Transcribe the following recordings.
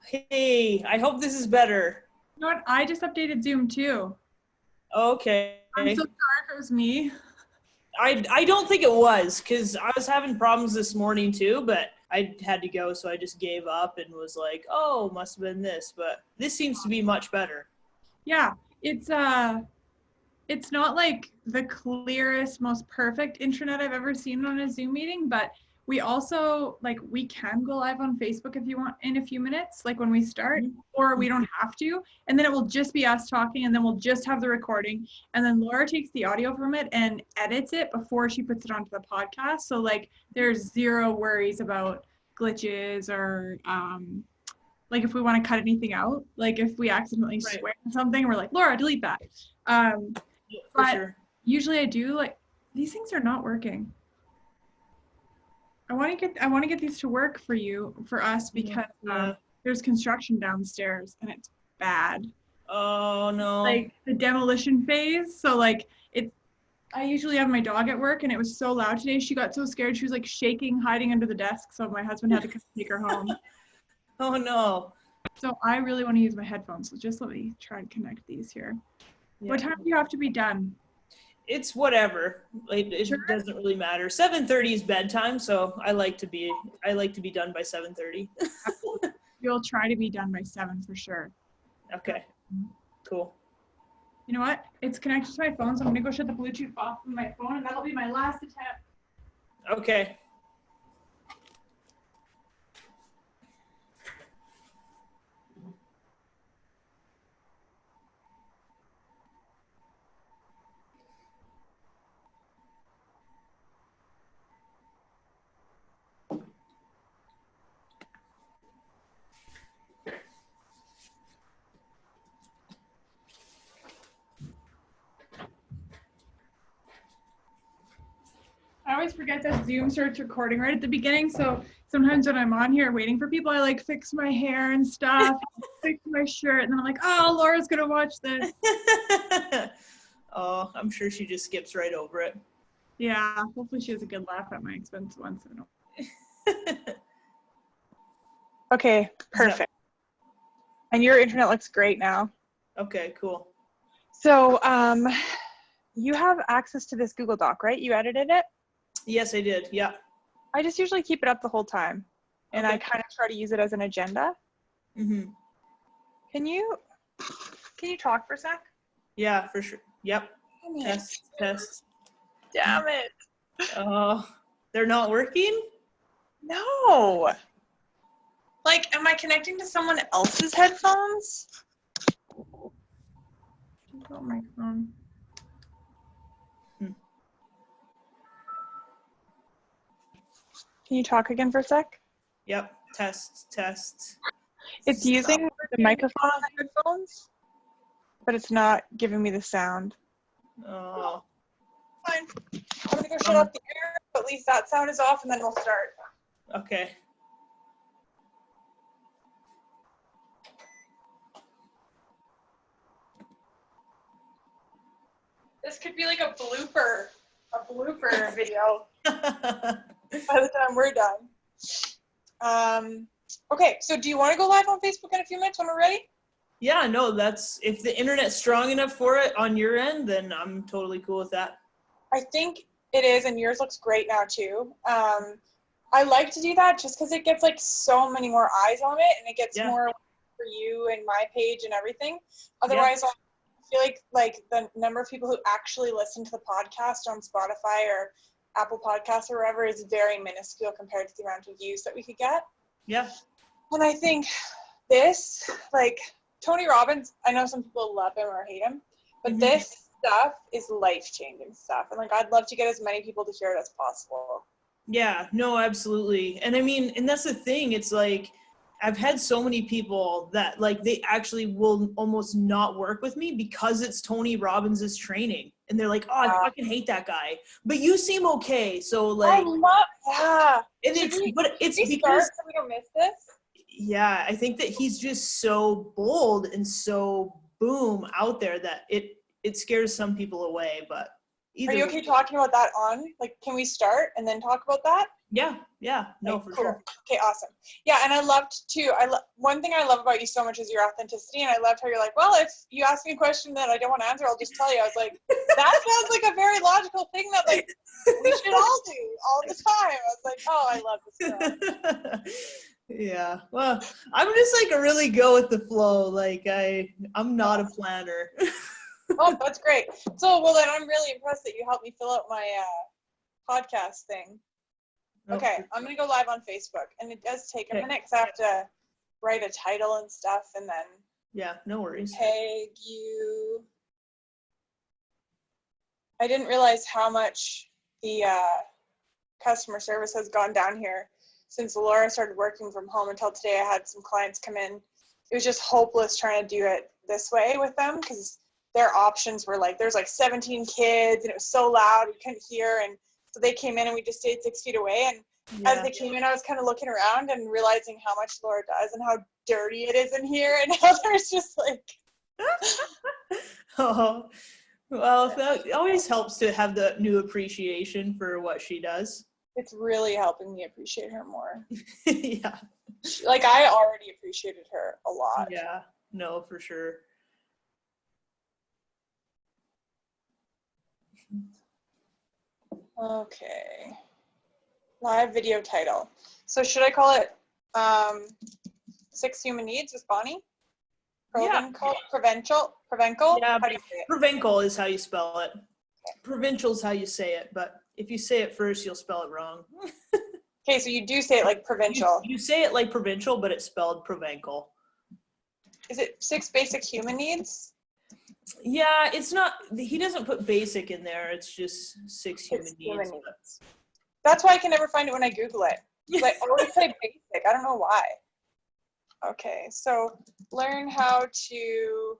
Hey, I hope this is better. You know what? I just updated Zoom too. Okay. I'm so sorry if it was me. I don't think it was, because I was having problems this morning too, but I had to go, so I just gave up and was like, oh, must have been this. But this seems to be much better. Yeah, it's not like the clearest, most perfect intranet I've ever seen on a Zoom meeting, but we also we can go live on Facebook if you want in a few minutes, like when we start, or we don't have to. And then it will just be us talking, and then we'll just have the recording. And then Laura takes the audio from it and edits it before she puts it onto the podcast. So there's zero worries about glitches or if we want to cut anything out, like if we accidentally swear on something, we're like, Laura, delete that. Yeah, for But sure. usually I do these things are not working. I want to get these to work for us because there's construction downstairs and it's bad. Oh no. Like the demolition phase. So I usually have my dog at work and it was so loud today. She got so scared. She was shaking, hiding under the desk. So my husband had to come take her home. Oh no. So I really want to use my headphones. So just let me try and connect these here. Yeah. What time do you have to be done? It's whatever. It sure. Doesn't really matter. 7:30 is bedtime, so I like to be done by 7:30. You'll try to be done by 7 for sure. Okay. Cool. You know what? It's connected to my phone, so I'm gonna go shut the Bluetooth off of my phone, and that'll be my last attempt. Okay. I always forget that Zoom starts recording right at the beginning, so sometimes when I'm on here waiting for people, I fix my hair and stuff, fix my shirt, and then I'm like, oh, Laura's gonna watch this. Oh, I'm sure she just skips right over it. Yeah, hopefully she has a good laugh at my expense once in a while. Okay, perfect. And your internet looks great now. Okay, cool. So, you have access to this Google Doc, right? You edited it? Yes, I did. Yeah. I just usually keep it up the whole time, and I kind of try to use it as an agenda. Mm-hmm. Can you talk for a sec? Yeah, for sure. Yep. Test. Damn it. Oh, they're not working? No. Am I connecting to someone else's headphones? Just got my phone. Can you talk again for a sec? Yep. Test. It's using the microphone on the headphones, but it's not giving me the sound. Oh. Fine. I'm going to go shut off the air, but at least that sound is off, and then we'll start. Okay. This could be a blooper video by the time we're done. Okay, so do you want to go live on Facebook in a few minutes when we're ready? Yeah, no, if the internet's strong enough for it on your end, then I'm totally cool with that. I think it is, and yours looks great now too. I like to do that just because it gets so many more eyes on it, and it gets more for you and my page and everything. Otherwise, I feel like the number of people who actually listen to the podcast on Spotify or Apple Podcasts or wherever is very minuscule compared to the amount of views that we could get. Yeah. And I think this, Tony Robbins, I know some people love him or hate him, but this stuff is life-changing stuff. And I'd love to get as many people to hear it as possible. Yeah, no, absolutely. And I mean, and that's the thing. It's I've had so many people that they actually will almost not work with me because it's Tony Robbins' training. And they're like, oh, I fucking hate that guy. But you seem okay. So I love that. And it's because so we don't miss this. Yeah, I think that he's just so bold and so boom out there that it scares some people away, but either Are you way. okay talking about that on? Like, can we start and then talk about that? Yeah, no, Okay, for cool. sure. Okay, awesome. Yeah, and I loved too. One thing I love about you so much is your authenticity, and I loved how you're like, well, if you ask me a question that I don't want to answer, I'll just tell you. I was like, that sounds like a very logical thing that like we should all do all the time. I was like, oh, I love this girl. Yeah, well, I'm just like a really go with the flow. Like I'm not a planner. Oh, that's great. So, well, then I'm really impressed that you helped me fill out my podcast thing. Okay, I'm going to go live on Facebook, and it does take a minute because I have to write a title and stuff, and then yeah, no worries. tag you. I didn't realize how much the customer service has gone down here since Laura started working from home until today. I had some clients come in. It was just hopeless trying to do it this way with them because their options were like, there's like 17 kids and it was so loud, we couldn't hear. And so they came in and we just stayed 6 feet away. And as they came in, I was kind of looking around and realizing how much Laura does and how dirty it is in here. And how there's just like, oh, well, that always helps to have the new appreciation for what she does. it's really helping me appreciate her more. Yeah. Like I already appreciated her a lot. Yeah, no, for sure. Okay. Live video title. So should I call it 6 Human Needs with Bonnie? Provencal? Provencal? Yeah, How do you say it? Provencal is how you spell it. Provincial is how you say it, but if you say it first, you'll spell it wrong. Okay, so you do say it like provincial. You say it like provincial, but it's spelled Provencal. Is it 6 Basic Human Needs? Yeah, it's not, he doesn't put basic in there. It's just 6 human needs. That's why I can never find it when I Google it. I always say basic. I don't know why. Okay, so learn how to,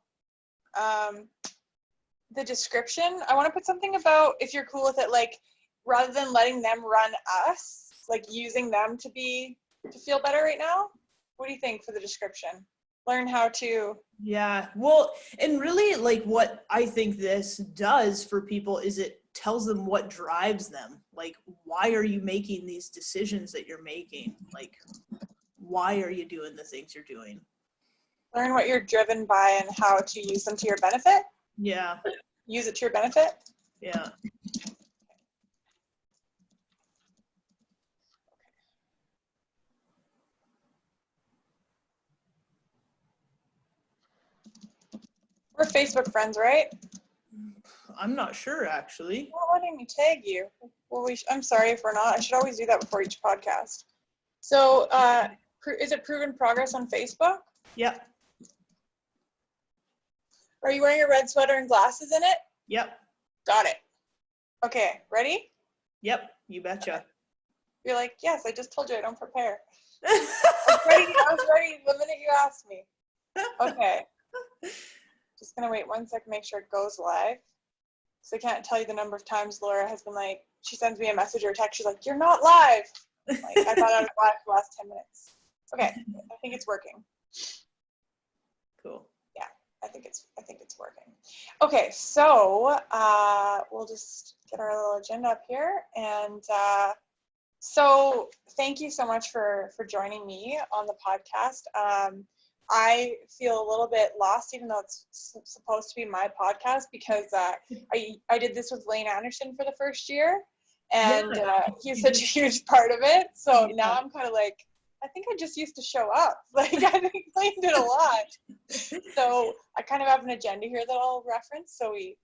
the description. I want to put something about, if you're cool with it, like rather than letting them run us, like using them to feel better right now. What do you think for the description? Learn how to. Yeah, well, and really like what I think this does for people is it tells them what drives them. Like, why are you making these decisions that you're making? Like, why are you doing the things you're doing? Learn what you're driven by and how to use them to your benefit. Yeah. Use it to your benefit. Yeah. We're Facebook friends, right? I'm not sure, actually. Not letting me tag you. Well, I'm sorry if we're not. I should always do that before each podcast. So, is it Proven Progress on Facebook? Yep. Are you wearing a red sweater and glasses in it? Yep. Got it. Okay, ready? Yep, you betcha. You're like, yes, I just told you I don't prepare. I was ready the minute you asked me. Okay. Just gonna wait 1 second, make sure it goes live. So I can't tell you the number of times Laura has been like, she sends me a message or a text, she's like, you're not live. Like, I thought I was live for the last 10 minutes. Okay, I think it's working. Cool. Yeah, I think it's working. Okay, so we'll just get our little agenda up here. And so thank you so much for joining me on the podcast. I feel a little bit lost, even though it's supposed to be my podcast, because I did this with Lane Anderson for the first year, and he's such a huge part of it. So now I'm kind of like, I think I just used to show up. Like, I think Lane did a lot. So I kind of have an agenda here that I'll reference, so we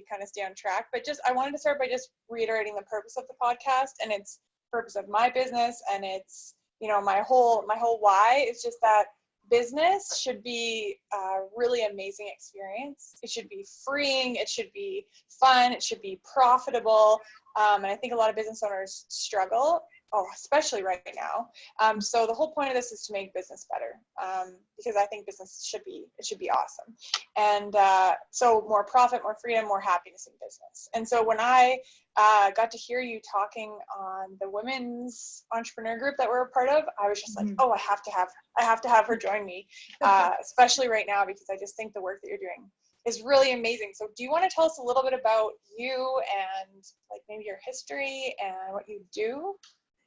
kind of stay on track. But I wanted to start by just reiterating the purpose of the podcast, and it's purpose of my business, and it's, you know, my whole why is just that business should be a really amazing experience. It should be freeing. It should be fun. It should be profitable. And I think a lot of business owners struggle, especially right now. So the whole point of this is to make business better, because I think business should be awesome. And so more profit, more freedom, more happiness in business. And so when I got to hear you talking on the women's entrepreneur group that we're a part of, I was just like, oh, I have to have her join me, especially right now, because I just think the work that you're doing is really amazing. So do you want to tell us a little bit about you and like maybe your history and what you do?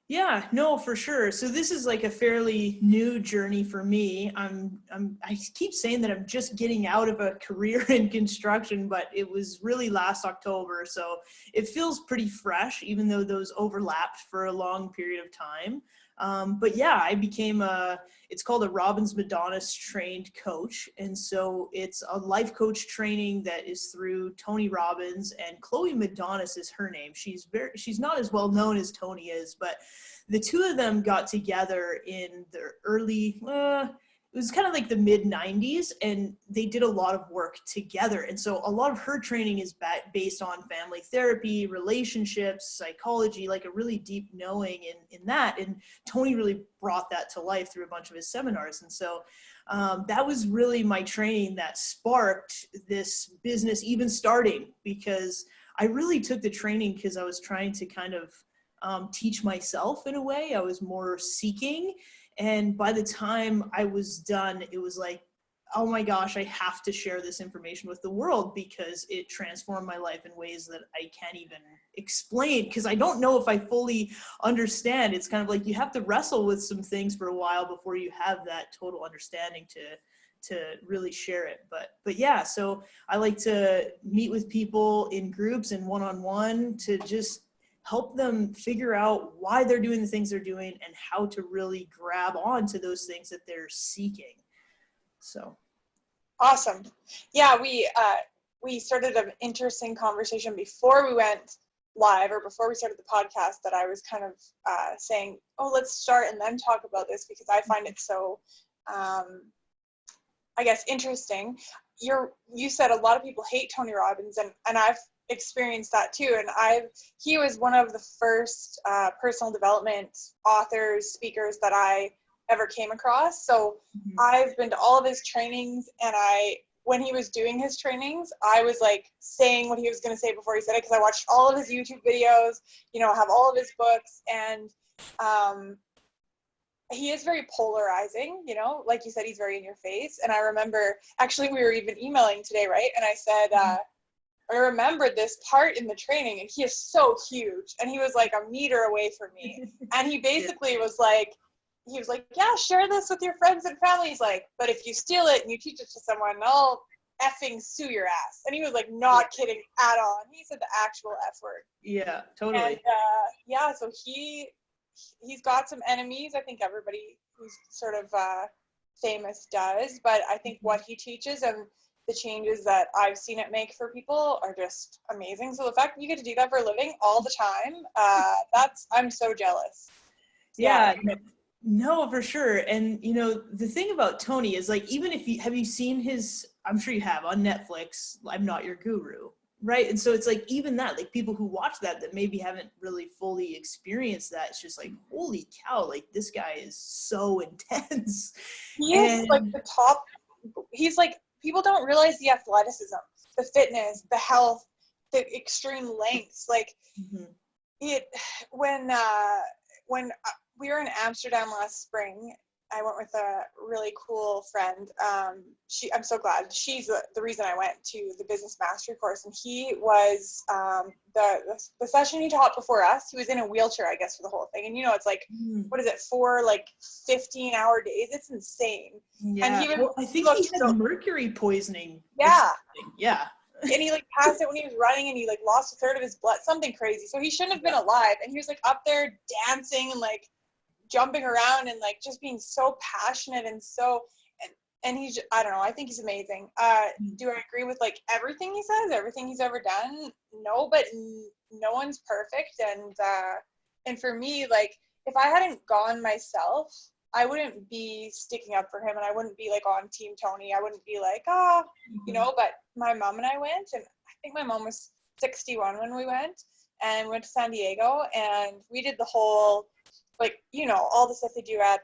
Yeah, no, for sure. So this is like a fairly new journey for me. I keep saying that I'm just getting out of a career in construction, but it was really last October. So it feels pretty fresh, even though those overlapped for a long period of time. But yeah, I became it's called a Robbins Madonnas trained coach. And so it's a life coach training that is through Tony Robbins, and Chloe Madonnas is her name. She's not as well known as Tony is, but the two of them got together in the early, it was kind of like the mid 90s, and they did a lot of work together. And so a lot of her training is based on family therapy, relationships, psychology, like a really deep knowing in that. And Tony really brought that to life through a bunch of his seminars. And so that was really my training that sparked this business even starting, because I really took the training because I was trying to kind of teach myself in a way. I was more seeking. And by the time I was done, it was like, oh my gosh, I have to share this information with the world, because it transformed my life in ways that I can't even explain, because I don't know if I fully understand. It's kind of like you have to wrestle with some things for a while before you have that total understanding to really share it. But yeah, so I like to meet with people in groups and one-on-one to just help them figure out why they're doing the things they're doing and how to really grab on to those things that they're seeking. So awesome. Yeah, we started an interesting conversation before we went live, or before we started the podcast, that I was kind of saying, oh, let's start and then talk about this, because I find it so I guess interesting. You said a lot of people hate Tony Robbins, and I've experienced that too. And he was one of the first personal development authors, speakers that I ever came across. So I've been to all of his trainings, and when he was doing his trainings, I was like saying what he was going to say before he said it, because I watched all of his YouTube videos, have all of his books, and he is very polarizing, like you said, he's very in your face. And I remember, actually, we were even emailing today, right? And I said, I remembered this part in the training, and he is so huge, and he was like a meter away from me. And he basically was like, yeah, share this with your friends and family. He's like, but if you steal it and you teach it to someone, I'll effing sue your ass. And he was like, not kidding at all. And he said the actual F word. Yeah, totally. And yeah, so he's got some enemies. I think everybody who's sort of famous does, but I think what he teaches and the changes that I've seen it make for people are just amazing. So the fact that you get to do that for a living all the time, I'm so jealous. Yeah. No, for sure. And the thing about Tony is, like, even if have you seen his, I'm sure you have, on Netflix, I'm Not Your Guru, right? And so it's like, even that, like, people who watch that maybe haven't really fully experienced that, it's just like, holy cow, like, this guy is so intense. He is like the top. He's like, people don't realize the athleticism, the fitness, the health, the extreme lengths. Like when we were in Amsterdam last spring, I went with a really cool friend. I'm so glad. She's the reason I went to the business mastery course. And he was the session he taught before us. He was in a wheelchair, I guess, for the whole thing. And it's like, what is it, 4 like 15-hour days? It's insane. Yeah. And I think he had mercury poisoning. Yeah. Yeah. And he like passed it when he was running, and he like lost a third of his blood, something crazy. So he shouldn't have been alive. And he was like up there dancing and like jumping around and like just being so passionate and so, and he's, I don't know, I think he's amazing. Do I agree with like everything he says, everything he's ever done? No, but no one's perfect. And for me, like, if I hadn't gone myself, I wouldn't be sticking up for him, and I wouldn't be like on Team Tony. I wouldn't be like, but my mom and I went, and I think my mom was 61 when we went to San Diego, and we did the whole, like, all the stuff they do at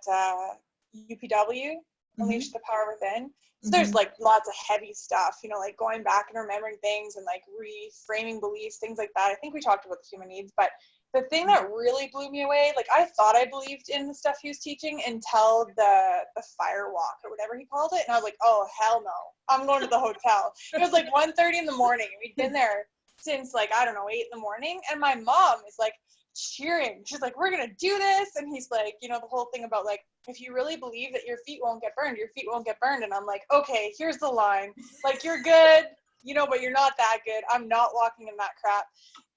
UPW, Unleash the Power Within. So there's like lots of heavy stuff, like going back and remembering things and like reframing beliefs, things like that. I think we talked about the human needs, but the thing that really blew me away, like I thought I believed in the stuff he was teaching until the fire walk or whatever he called it. And I was like, oh, hell no, I'm going to the hotel. It was like 1:30 in the morning. We'd been there since like, I don't know, 8 in the morning. And my mom is like cheering. She's like, we're going to do this. And he's like, you know, the whole thing about like, if you really believe that your feet won't get burned, your feet won't get burned. And I'm like, okay, here's the line. Like, you're good, you know, but you're not that good. I'm not walking in that crap.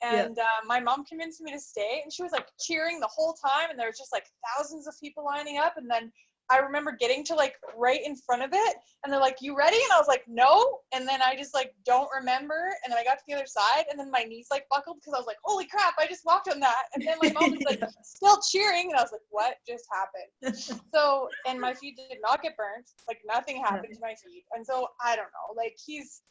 And my mom convinced me to stay, and she was like cheering the whole time. And there was just like thousands of people lining up. And then I remember getting to like right in front of it, and they're like, you ready? And I was like, no. And then I just like don't remember. And then I got to the other side, and then my knees like buckled because I was like, holy crap, I just walked on that. And then my mom was like still cheering, and I was like, what just happened? So, and my feet did not get burnt. Like nothing happened to my feet. And so I don't know, like he's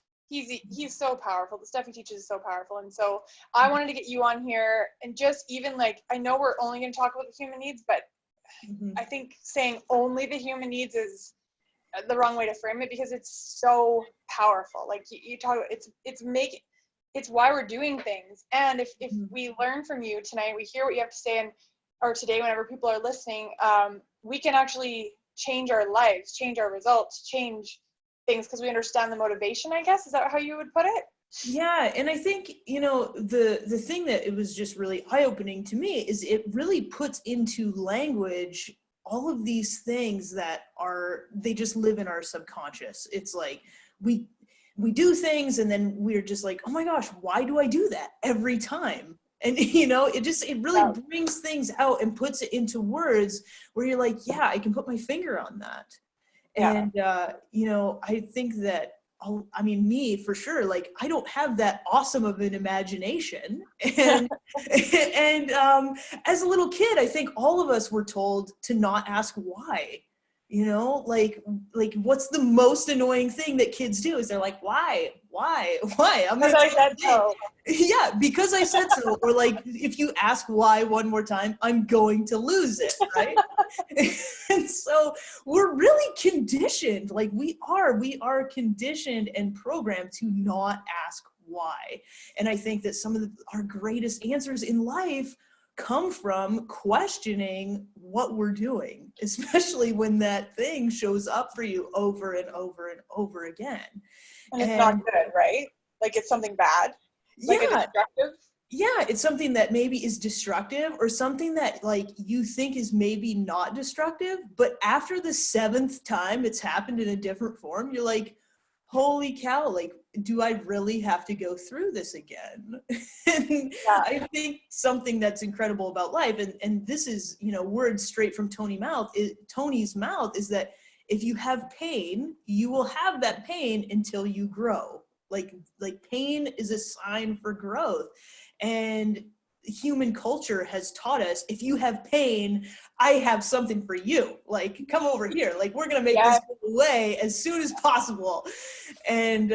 so powerful. The stuff he teaches is so powerful. And so I wanted to get you on here, and just even like, I know we're only going to talk about the human needs, but I think saying only the human needs is the wrong way to frame it, because it's so powerful. Like you talk about, it's why we're doing things. And if we learn from you tonight, we hear what you have to say, and or today, whenever people are listening, we can actually change our lives, change our results, change things, because we understand the motivation, I guess. Is that how you would put it? Yeah. And I think, you know, the thing that it was just really eye-opening to me is it really puts into language all of these things that they just live in our subconscious. It's like we do things, and then we're just like, oh my gosh, why do I do that every time? And, you know, it really brings things out and puts it into words where you're like, yeah, I can put my finger on that. And, you know, I think that, I mean, me for sure, like, I don't have that awesome of an imagination. And, as a little kid, I think all of us were told to not ask why, you know, like what's the most annoying thing that kids do is they're like, why? I'm Because I said so. Yeah, because I said so. Or like, if you ask why one more time, I'm going to lose it, right? And so we're really conditioned, like we are conditioned and programmed to not ask why. And I think that some of our greatest answers in life come from questioning what we're doing, especially when that thing shows up for you over and over and over again. And it's not good, right? Like it's something bad, like a destructive. Yeah, it's something that maybe is destructive, or something that like you think is maybe not destructive, but after the 7th time it's happened in a different form, you're like, holy cow, like, do I really have to go through this again? And I think something that's incredible about life, and this is, you know, words straight from Tony's mouth, is that if you have pain, you will have that pain until you grow. Like pain is a sign for growth. And human culture has taught us, if you have pain, I have something for you. Like, come over here. Like, we're going to make this go away as soon as possible. And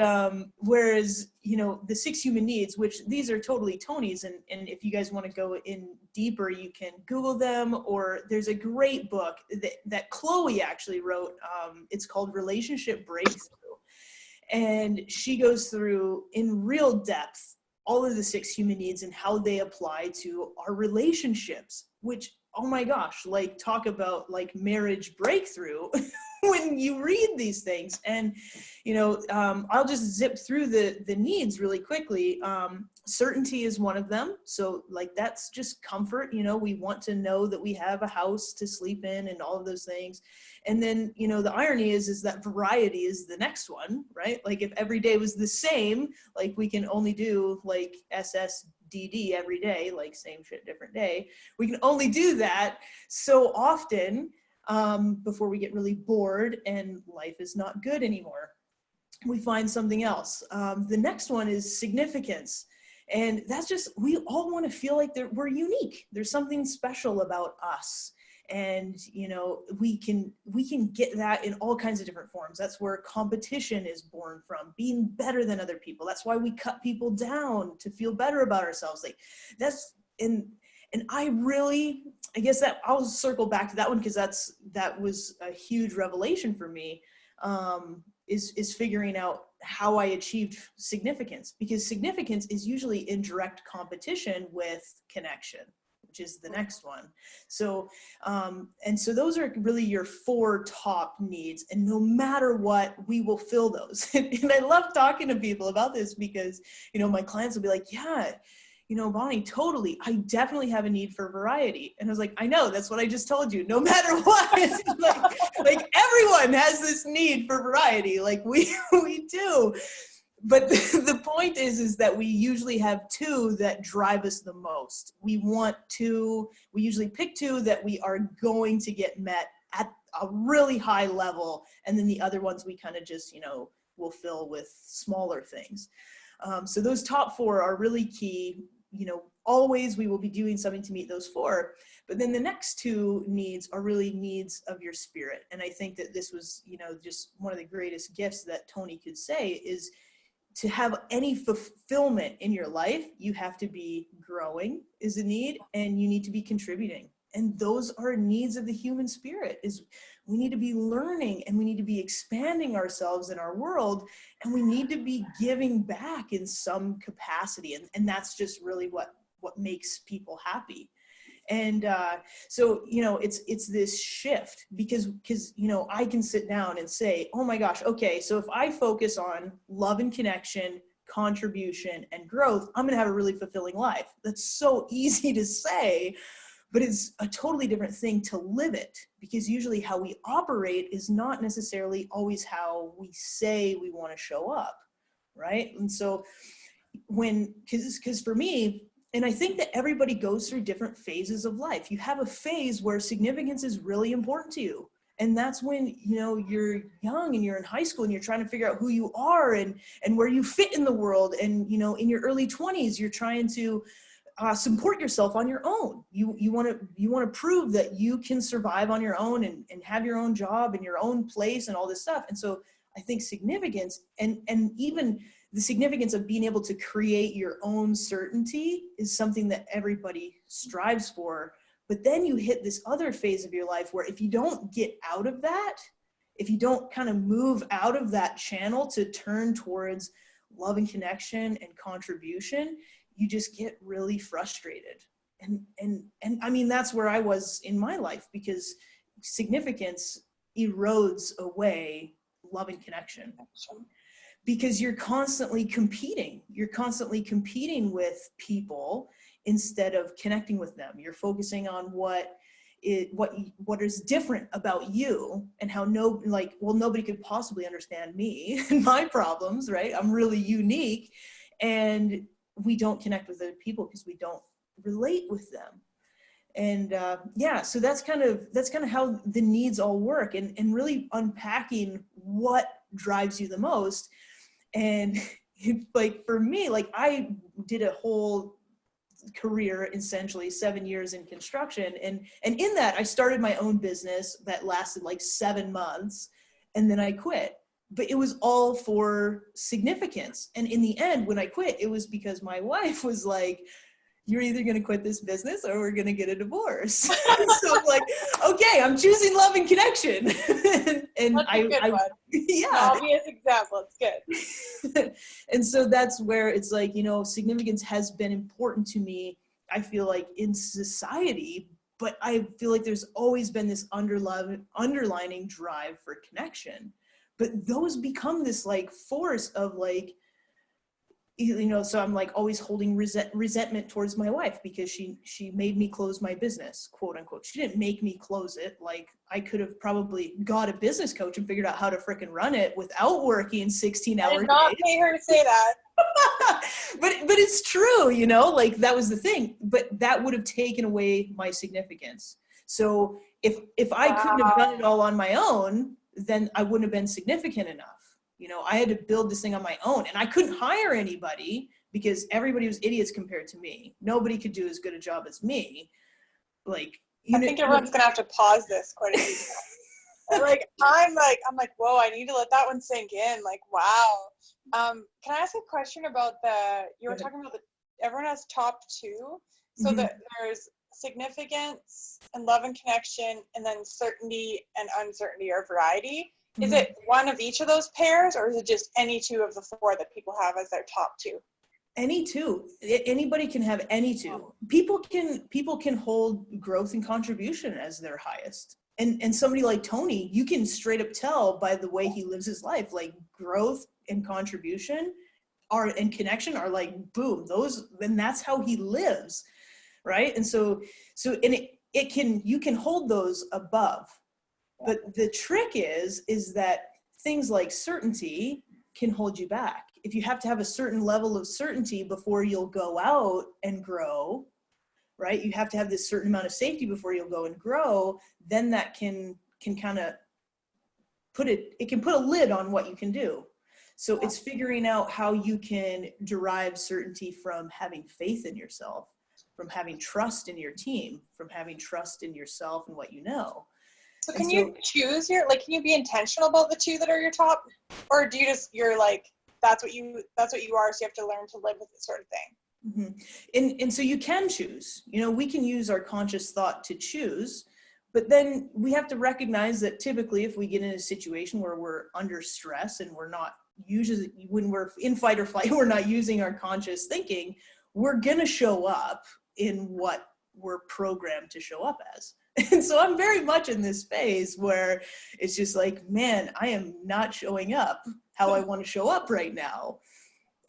whereas, you know, the 6 human needs, which these are totally Tony's, and if you guys want to go in deeper, you can Google them, or there's a great book that Chloe actually wrote. It's called Relationship Breakthrough. And she goes through in real depth all of the 6 human needs and how they apply to our relationships, which, oh my gosh, like, talk about like marriage breakthrough when you read these things. And, you know, I'll just zip through the needs really quickly. Certainty is one of them. So like, that's just comfort. You know, we want to know that we have a house to sleep in and all of those things. And then, you know, the irony is that variety is the next one, right? Like, if every day was the same, like, we can only do like SSDD every day, like same shit, different day. We can only do that so often before we get really bored and life is not good anymore. We find something else. The next one is significance. And that's just, we all want to feel like we're unique. There's something special about us. And, you know, we can get that in all kinds of different forms. That's where competition is born from, being better than other people. That's why we cut people down, to feel better about ourselves. Like, that's, and I guess that I'll circle back to that one, because that was a huge revelation for me, is figuring out how I achieved significance, because significance is usually in direct competition with connection. which is the next one. So, and so those are really your 4 top needs, and no matter what, we will fill those. And I love talking to people about this because, you know, my clients will be like, yeah, you know, Bonnie, totally. I definitely have a need for variety. And I was like, I know, that's what I just told you. No matter what, like everyone has this need for variety. Like we do. But the point is that we usually have 2 that drive us the most. We usually pick 2 that we are going to get met at a really high level. And then the other ones we kind of just, you know, will fill with smaller things. So those top 4 are really key. You know, always we will be doing something to meet those 4. But then the next 2 needs are really needs of your spirit. And I think that this was, you know, just one of the greatest gifts that Tony could say is to have any fulfillment in your life, you have to be growing is a need, and you need to be contributing. And those are needs of the human spirit. Is we need to be learning, and we need to be expanding ourselves in our world, and we need to be giving back in some capacity. And that's just really what makes people happy. And so, you know, it's this shift because, you know, I can sit down and say, oh my gosh, okay, so if I focus on love and connection, contribution, and growth, I'm going to have a really fulfilling life. That's so easy to say, but it's a totally different thing to live it, because usually how we operate is not necessarily always how we say we want to show up, right? And so because for me, and I think that everybody goes through different phases of life. You have a phase where significance is really important to you. And that's when, you know, you're young and you're in high school and you're trying to figure out who you are and where you fit in the world. And, you know, in your early 20s, you're trying to support yourself on your own. You want to prove that you can survive on your own and have your own job and your own place and all this stuff. And so I think significance and even the significance of being able to create your own certainty is something that everybody strives for. But then you hit this other phase of your life where if you don't get out of that, if you don't kind of move out of that channel to turn towards love and connection and contribution, you just get really frustrated. And I mean, that's where I was in my life, because significance erodes away love and connection. Because you're constantly competing. You're constantly competing with people instead of connecting with them. You're focusing on what is different about you and how nobody could possibly understand me and my problems, right? I'm really unique, and we don't connect with other people because we don't relate with them. And so that's kind of how the needs all work, and really unpacking what drives you the most. And like for me, like I did a whole career, essentially 7 years in construction, and in that I started my own business that lasted like 7 months, and then I quit. But it was all for significance. And in the end, when I quit, it was because my wife was like, you're either going to quit this business or we're going to get a divorce. So I'm like, okay, I'm choosing love and connection. And that's a good one. Yeah. An obvious example. It's good. And so that's where it's like, you know, significance has been important to me, I feel like, in society, but I feel like there's always been this underlining drive for connection. But those become this like force of like, you know, so I'm like always holding resentment towards my wife because she made me close my business, quote unquote. She didn't make me close it. Like I could have probably got a business coach and figured out how to frickin' run it without working 16-hour days. I did not pay her to say that. but it's true, you know, like that was the thing. But that would have taken away my significance. So if I couldn't have done it all on my own, then I wouldn't have been significant enough. You know, I had to build this thing on my own, and I couldn't hire anybody because everybody was idiots compared to me. Nobody could do as good a job as me. Like, I think everyone's gonna have to pause this quite a few times. I'm like, whoa, I need to let that one sink in. Like, wow. Can I ask a question about you were talking about everyone has top 2. So that there's significance and love and connection, and then certainty and uncertainty or variety. Is it one of each of those pairs, or is it just any 2 of the 4 that people have as their top 2? Any two. Anybody can have any two. People can hold growth and contribution as their highest. And somebody like Tony, you can straight up tell by the way he lives his life, like growth and contribution and connection are like, boom, then that's how he lives. Right. And so you can hold those above, but the trick is that things like certainty can hold you back. If you have to have a certain level of certainty before you'll go out and grow, right? You have to have this certain amount of safety before you'll go and grow, then that can kind of put a lid on what you can do. So it's figuring out how you can derive certainty from having faith in yourself, from having trust in your team, from having trust in yourself and what you know. So can you choose can you be intentional about the two that are your top, or do you you're like, that's what you are, so you have to learn to live with it, sort of thing? Mm-hmm. And so you can choose, we can use our conscious thought to choose, but then we have to recognize that typically if we get in a situation where we're under stress and we're not usually, when we're in fight or flight, we're not using our conscious thinking, we're going to show up in what we're programmed to show up as. And so I'm very much in this phase where it's just like, man, I am not showing up how I want to show up right now.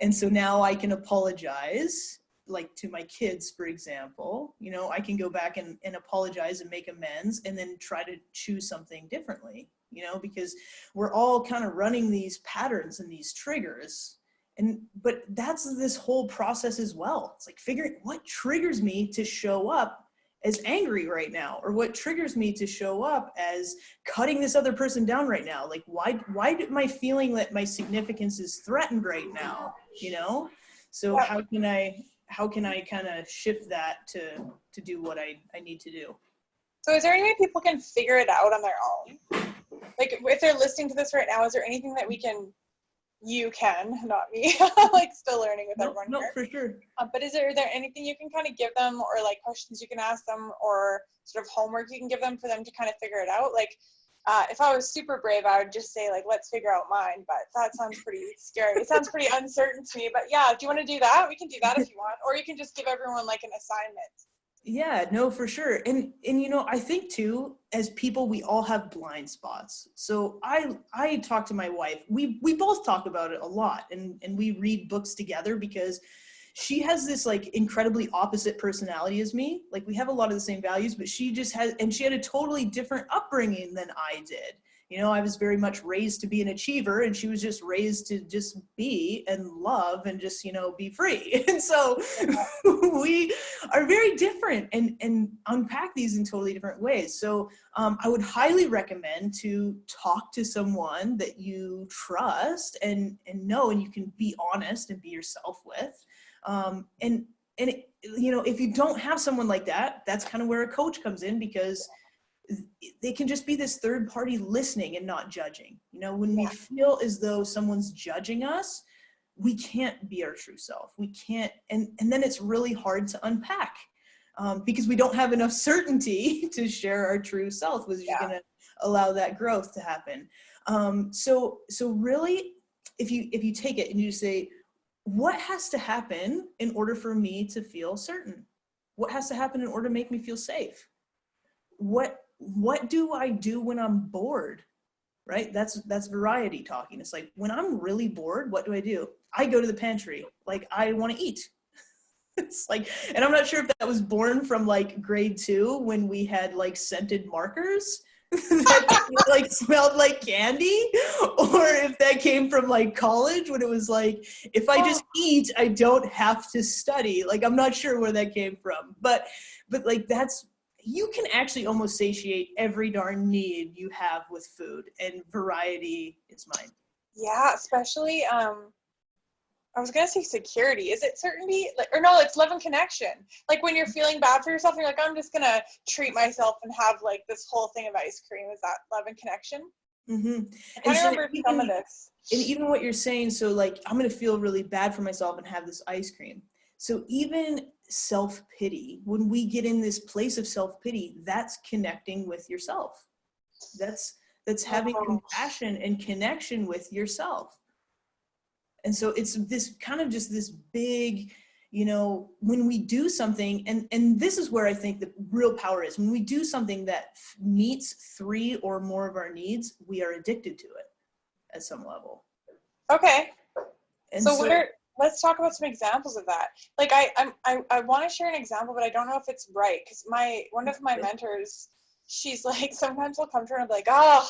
And so now I can apologize, like to my kids, for example, I can go back and apologize and make amends and then try to choose something differently, because we're all kind of running these patterns and these triggers. But that's this whole process as well. It's like figuring what triggers me to show up as angry right now, or what triggers me to show up as cutting this other person down right now. Like, why am I feeling that my significance is threatened right now? So how can I kind of shift that to do what I need to do? So is there any way people can figure it out on their own? Like if they're listening to this right now, is there anything that you can, not me, like still learning with everyone no, here. for sure. But is there anything you can kind of give them, or like questions you can ask them, or sort of homework you can give them for them to kind of figure it out? Like, if I was super brave, I would just say like, let's figure out mine, but that sounds pretty scary. It sounds pretty uncertain to me, but yeah, do you want to do that? We can do that if you want, or you can just give everyone like an assignment. Yeah, no, for sure. And I think too, as people, we all have blind spots. So I talk to my wife, we both talk about it a lot, and we read books together because she has this like incredibly opposite personality as me. Like we have a lot of the same values, but she had a totally different upbringing than I did. I was very much raised to be an achiever, and she was just raised to just be and love and just, be free. And so we are very different and unpack these in totally different ways. So I would highly recommend to talk to someone that you trust and know, and you can be honest and be yourself with. If you don't have someone like that, that's kind of where a coach comes in, because they can just be this third party listening and not judging. When we feel as though someone's judging us, we can't be our true self. We can't, and then it's really hard to unpack because we don't have enough certainty to share our true self, which is going to allow that growth to happen. So really, if you take it and you say, what has to happen in order for me to feel certain? What has to happen in order to make me feel safe? What do I do when I'm bored? Right? That's variety talking. It's like, when I'm really bored, what do? I go to the pantry. Like, I want to eat. It's like, and I'm not sure if that was born from like grade 2 when we had like scented markers that like smelled like candy, or if that came from like college when it was like, if I just eat, I don't have to study. Like, I'm not sure where that came from, but like you can actually almost satiate every darn need you have with food, and variety is mine. Yeah, especially, I was going to say security. Is it certainty? Or no, it's love and connection. Like when you're feeling bad for yourself, you're like, I'm just going to treat myself and have like this whole thing of ice cream. Is that love and connection? Mm-hmm. I remember some of this. And even what you're saying, so like, I'm going to feel really bad for myself and have this ice cream. So even self-pity, when we get in this place of self-pity, that's connecting with yourself. That's having compassion and connection with yourself. And so it's this kind of just this big, you know, when we do something, and this is where I think the real power is, when we do something that meets 3 or more of our needs, we are addicted to it at some level. Okay. And So let's talk about some examples of that. Like I want to share an example, but I don't know if it's right, because one of my mentors, she's like, sometimes I'll come to her and be like, oh,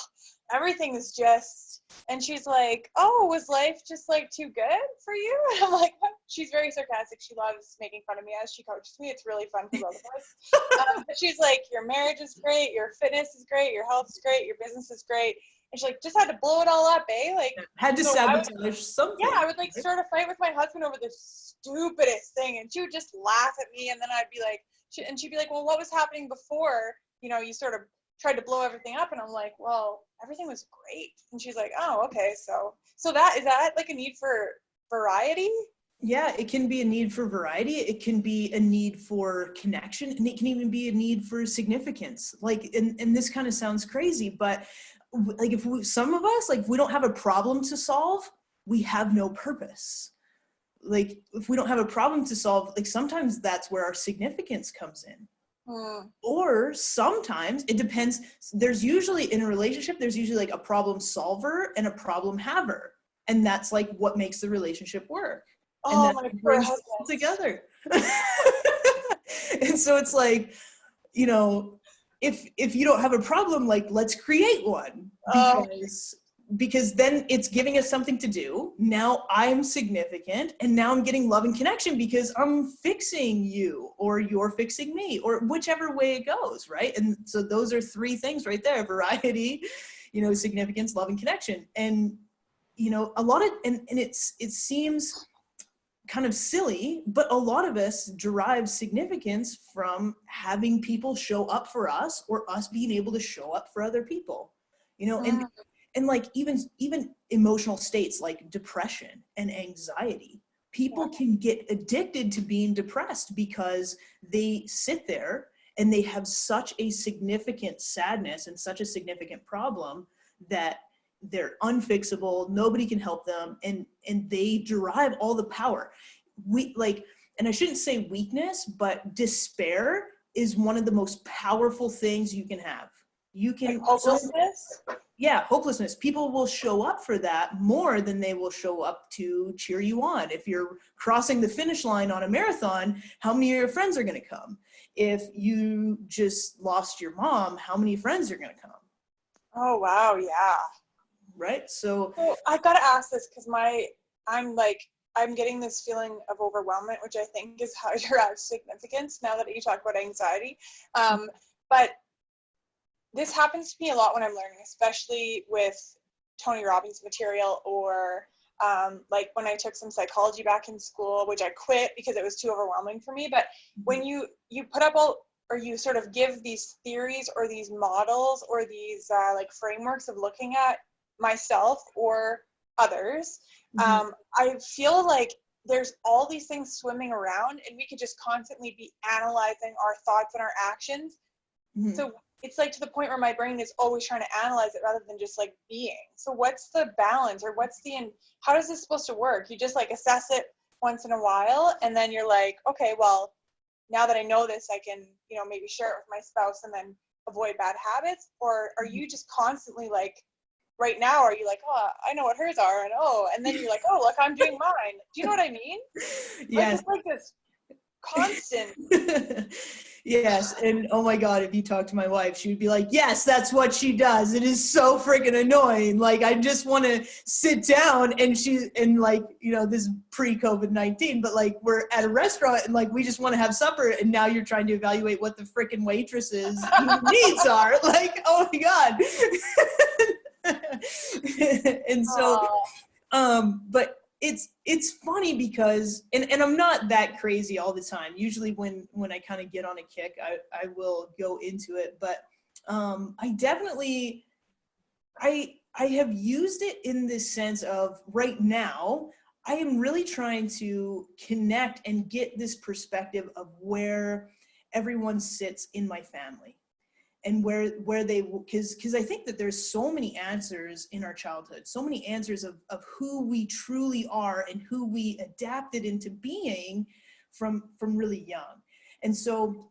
everything is just, and she's like, oh, was life just like too good for you? And I'm like, what? She's very sarcastic. She loves making fun of me as she coaches me. It's really fun for both of us. But she's like, your marriage is great, your fitness is great, your health is great, your business is great. And she's like, just had to blow it all up, eh? Like, had to sabotage something. Yeah, I would like start a fight with my husband over the stupidest thing, and she would just laugh at me, and then I'd be like, she'd be like, well, what was happening before, you know, you sort of tried to blow everything up? And I'm like, well, everything was great. And she's like, oh, okay, so that is that like a need for variety? Yeah, it can be a need for variety. It can be a need for connection, and it can even be a need for significance. Like, and this kind of sounds crazy, but like some of us, like, if we don't have a problem to solve, we have no purpose. Like, if we don't have a problem to solve, like, sometimes that's where our significance comes in. Or sometimes it depends. There's usually, in a relationship, there's usually like a problem solver and a problem haver. And that's like what makes the relationship work. Oh, and my that poor brings husband. people together. And so it's like, you know, if you don't have a problem, like, let's create one, because then it's giving us something to do. Now I'm significant, and now I'm getting love and connection because I'm fixing you, or you're fixing me, or whichever way it goes, right? And so those are 3 things right there: variety, you know, significance, love, and connection. And, you know, a lot of, and it seems kind of silly, but a lot of us derive significance from having people show up for us, or us being able to show up for other people, you know. And like even emotional states like depression and anxiety, people can get addicted to being depressed because they sit there and they have such a significant sadness and such a significant problem that they're unfixable, nobody can help them, and they derive all the power. And I shouldn't say weakness, but despair is one of the most powerful things you can have. You can, like hopelessness? Hopelessness. People will show up for that more than they will show up to cheer you on. If you're crossing the finish line on a marathon, how many of your friends are going to come? If you just lost your mom, how many friends are going to come? Oh, wow, yeah. Right? So I gotta ask this, because I'm getting this feeling of overwhelmment, which I think is how I derive significance now that you talk about anxiety. But this happens to me a lot when I'm learning, especially with Tony Robbins material, or like when I took some psychology back in school, which I quit because it was too overwhelming for me. But when you put up or you sort of give these theories or these models or these like frameworks of looking at myself or others, I feel like there's all these things swimming around, and we could just constantly be analyzing our thoughts and our actions. So it's like to the point where my brain is always trying to analyze it rather than just like being. So what's the balance, or how is this supposed to work? You just like assess it once in a while, and then you're like, okay, well, now that I know this, I can, you know, maybe share it with my spouse and then avoid bad habits? Or are you just constantly like, right now, are you like, oh, I know what hers are, and then you're like, oh, look, I'm doing mine. Do you know what I mean? Yes. Like, it's like this constant. Yes. And oh my God, if you talk to my wife, she would be like, yes, that's what she does. It is so freaking annoying. Like, I just want to sit down, and like, you know, this is pre-COVID-19, but like, we're at a restaurant and like, we just want to have supper. And now you're trying to evaluate what the freaking waitress's needs are. Like, oh my God. And so, but it's funny because, and I'm not that crazy all the time. Usually when I kind of get on a kick, I will go into it, but I definitely, I have used it in this sense of right now, I am really trying to connect and get this perspective of where everyone sits in my family. and where they, because I think that there's so many answers in our childhood, so many answers of who we truly are and who we adapted into being from really young. And so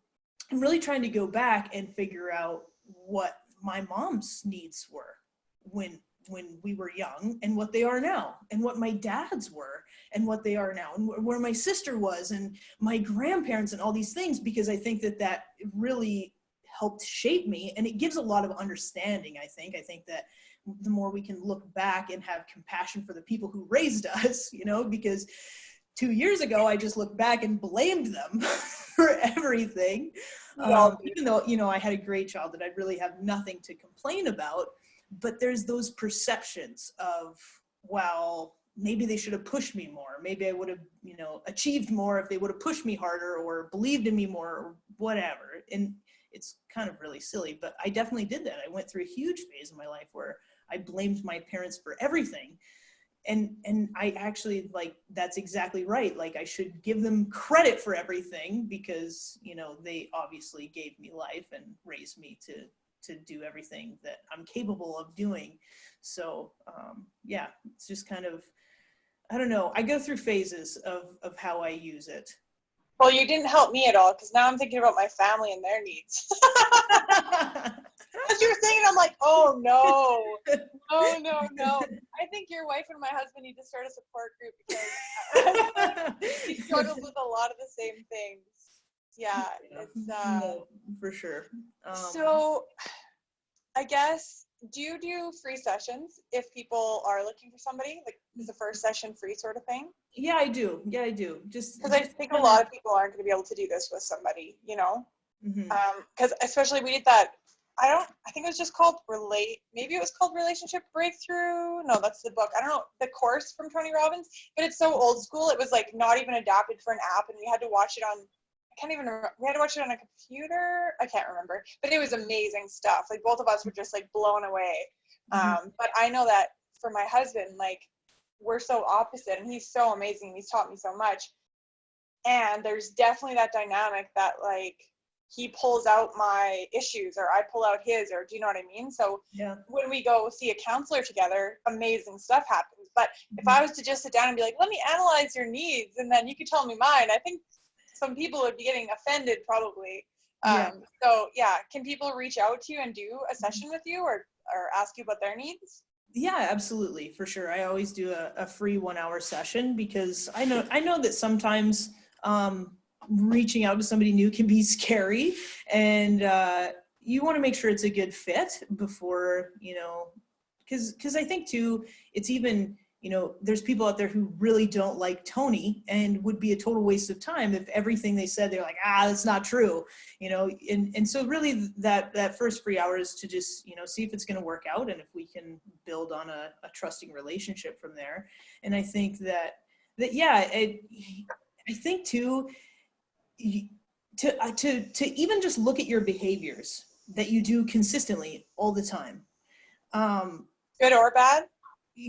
I'm really trying to go back and figure out what my mom's needs were when we were young and what they are now, and what my dad's were and what they are now, and where my sister was and my grandparents and all these things, because I think that really helped shape me, and it gives a lot of understanding. I think that the more we can look back and have compassion for the people who raised us, because 2 years ago I just looked back and blamed them for everything. Even though I had a great childhood, I really have nothing to complain about. But there's those perceptions of, well, maybe they should have pushed me more. Maybe I would have, achieved more if they would have pushed me harder or believed in me more or whatever. And it's kind of really silly, but I definitely did that. I went through a huge phase in my life where I blamed my parents for everything. And I actually, that's exactly right. I should give them credit for everything because, they obviously gave me life and raised me to do everything that I'm capable of doing. So yeah, it's just kind of, I don't know. I go through phases of how I use it. Well, you didn't help me at all, because now I'm thinking about my family and their needs. As you were saying, I'm like, oh no. I think your wife and my husband need to start a support group, because he struggles with a lot of the same things. Yeah, it's no, for sure. So I guess, do you do free sessions if people are looking for somebody? Is the first session free sort of thing? Yeah, I do. Just because I think a lot of people aren't going to be able to do this with somebody, because especially we did that. I think it was just called maybe it was called Relationship Breakthrough. No, that's the book. I don't know, the course from Tony Robbins, but it's so old school. It was not even adapted for an app, and we had to watch it on, I can't even remember. We had to watch it on a computer. I can't remember, but it was amazing stuff. Both of us were just blown away. But I know that for my husband, we're so opposite, and he's so amazing, and he's taught me so much. And there's definitely that dynamic that he pulls out my issues or I pull out his, or do you know what I mean? So yeah, when we go see a counselor together, amazing stuff happens. But if I was to just sit down and be like, let me analyze your needs and then you could tell me mine, I think some people would be getting offended probably. So yeah, can people reach out to you and do a session with you or ask you about their needs? Yeah, absolutely, for sure. I always do a free 1 hour session because I know that sometimes reaching out to somebody new can be scary, and you want to make sure it's a good fit before, because I think too, it's even, there's people out there who really don't like Tony and would be a total waste of time if everything they said, they're like, that's not true, and so really that first free hour is to just, see if it's going to work out and if we can build on a trusting relationship from there. And I think that yeah, I think too, to even just look at your behaviors that you do consistently all the time. Good or bad?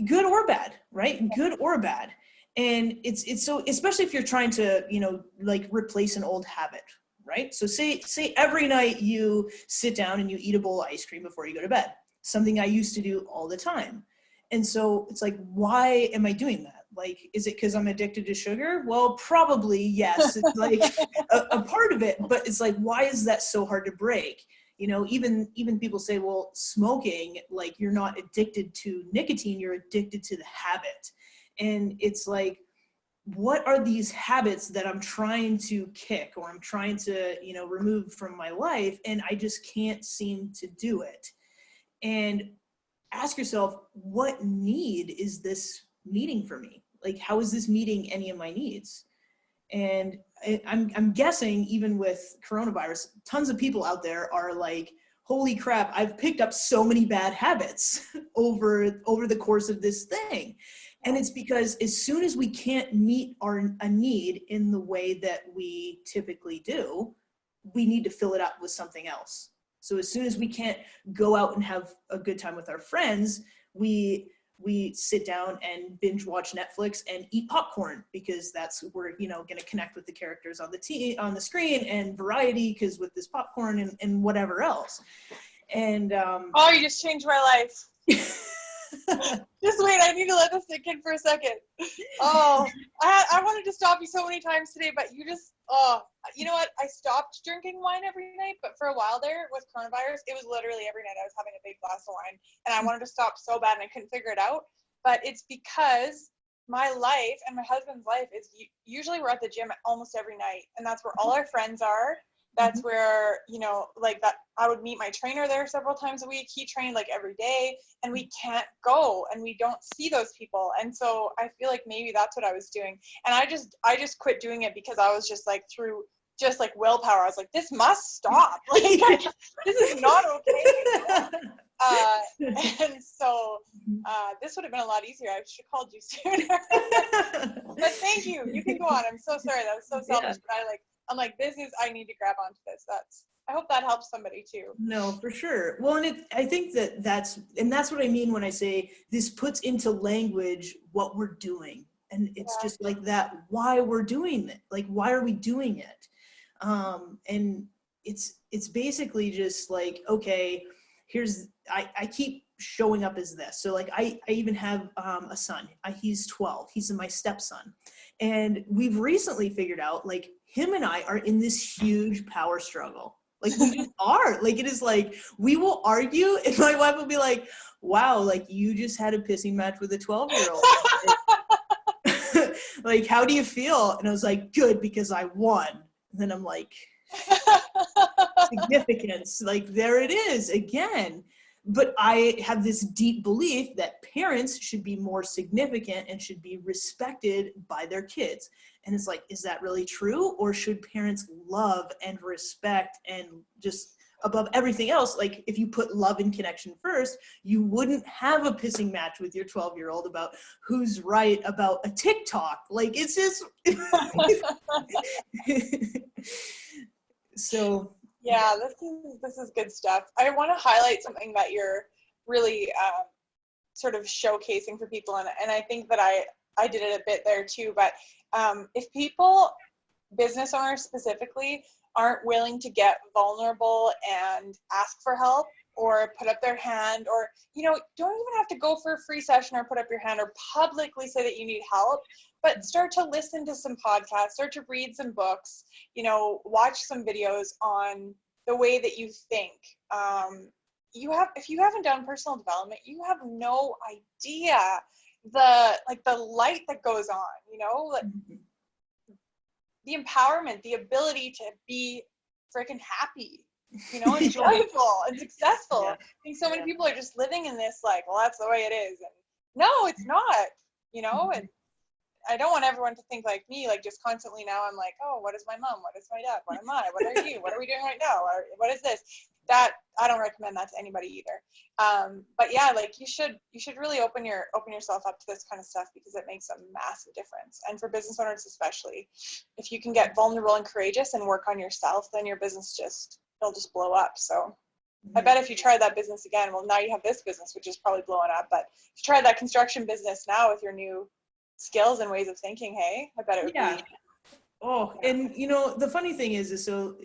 Good or bad, right? Good or bad. And it's so, especially if you're trying to, replace an old habit, right? So say every night you sit down and you eat a bowl of ice cream before you go to bed, something I used to do all the time. And so it's why am I doing that? Is it because I'm addicted to sugar? Well, probably, yes. It's a part of it, but it's why is that so hard to break? Even people say, well, smoking, you're not addicted to nicotine, you're addicted to the habit. And it's what are these habits that I'm trying to kick or I'm trying to, remove from my life? And I just can't seem to do it. And ask yourself, what need is this meeting for me? How is this meeting any of my needs? And I'm guessing even with coronavirus, tons of people out there are holy crap, I've picked up so many bad habits over the course of this thing. And it's because as soon as we can't meet a need in the way that we typically do, we need to fill it up with something else. So as soon as we can't go out and have a good time with our friends, we we sit down and binge watch Netflix and eat popcorn, because that's, we're, you know, going to connect with the characters on the screen, and variety, because with this popcorn and whatever else. And oh, you just changed my life. Just wait, I need to let this sink in for a second. Oh, I wanted to stop you so many times today, but you just, oh, you know what? I stopped drinking wine every night, but for a while there with coronavirus, it was literally every night I was having a big glass of wine, and I wanted to stop so bad and I couldn't figure it out. But it's because my life and my husband's life is, usually we're at the gym almost every night, and that's where all our friends are. That's where, you know, like that, I would meet my trainer there several times a week. He trained like every day, and we can't go and we don't see those people. And so I feel like maybe that's what I was doing. And I just quit doing it because I was just like, through just like willpower, I was like, this must stop. Like, this is not okay. And so this would have been a lot easier. I should have called you sooner. But thank you. You can go on. I'm so sorry. That was so selfish. But I'm like, I need to grab onto this. I hope that helps somebody too. No, for sure. Well, and I think that's what I mean when I say this puts into language what we're doing. And it's just like that, why we're doing it. Like, why are we doing it? And it's basically just like, okay, I keep showing up as this. So like, I even have a son. He's 12. He's my stepson. And we've recently figured out, like, him and I are in this huge power struggle. Like, we just are. Like, it is like, we will argue, and my wife will be like, wow, like, you just had a pissing match with a 12-year-old. Like, how do you feel? And I was like, good, because I won. And then I'm like, significance, like, there it is again. But I have this deep belief that parents should be more significant and should be respected by their kids. And it's like, is that really true? Or should parents love and respect and just above everything else? Like, if you put love and connection first, you wouldn't have a pissing match with your 12-year-old about who's right about a TikTok. Like, it's just, so. Yeah, this is good stuff. I want to highlight something that you're really sort of showcasing for people, and I think that I did it a bit there too, but if people, business owners specifically, aren't willing to get vulnerable and ask for help or put up their hand, or, you know, don't even have to go for a free session or put up your hand or publicly say that you need help, but start to listen to some podcasts, start to read some books, you know, watch some videos on the way that you think. If you haven't done personal development, you have no idea the light that goes on, you know, like, the empowerment, the ability to be freaking happy, you know, and joyful and successful. Yeah. I think so many people are just living in this, like, well, that's the way it is. And no, it's not, you know, and I don't want everyone to think like me, like, just constantly now I'm like, oh, what is my mom? What is my dad? What am I? What are you? What are we doing right now? Or what is this? That, I don't recommend that to anybody either. But yeah, like, you should really open yourself up to this kind of stuff, because it makes a massive difference. And for business owners especially, if you can get vulnerable and courageous and work on yourself, then your business it'll just blow up. So I bet if you tried that business again, well, now you have this business, which is probably blowing up, but if you tried that construction business now with your new skills and ways of thinking, hey, I bet it would be. Oh, and you know, the funny thing is so